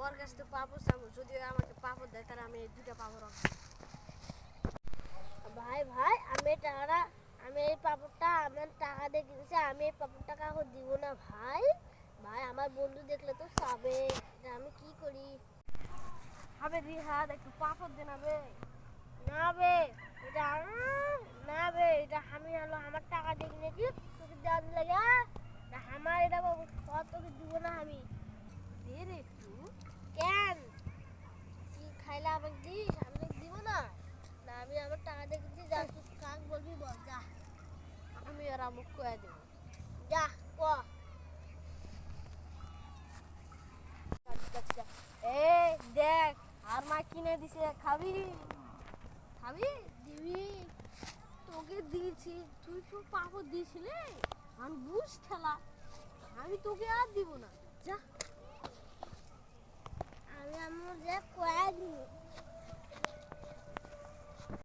ওর কাছ থেকে পাপড় চাবো, যদি আমাকে পাপড় দেয় তাহলে আমি এই দুইটা পাপড় রাখবো। ভাই ভাই আমি এই পাপড়টা আমার টাকা দিয়ে কিনেছি, আমি এই পাপড়টা কাউকে দিব না ভাই। ভাই আমার বন্ধু দেখলে তো চাবে, এটা আমি কি করি? হবে রিহাদ একটু পাপড় দেন হবে। না বে, এটা না বে, এটা আমি হলো আমার টাকা দিয়ে কিনেছি, তোকে দেওয়ার লাগে এটা আমার, এটা তোকে দিব না আমি। দে রে একটু। কেন তুই খাইলে আমাকে দিস, আমি তোকে দিব না? না আমি আমার টাকা দিয়ে কিনেছি, যা তুই কাক বলবি বল, যা আমি আর আমুক কয়ে দেবো। যা ক। এই দেখ আর মা কিনে দিছে, খাবি? খাবি? দিবি? তোকে দিয়েছি, তুই তো পাপড় দিয়েছিলে, আমি বুঝ ঠেলা, আমি তোকে আর দিব না।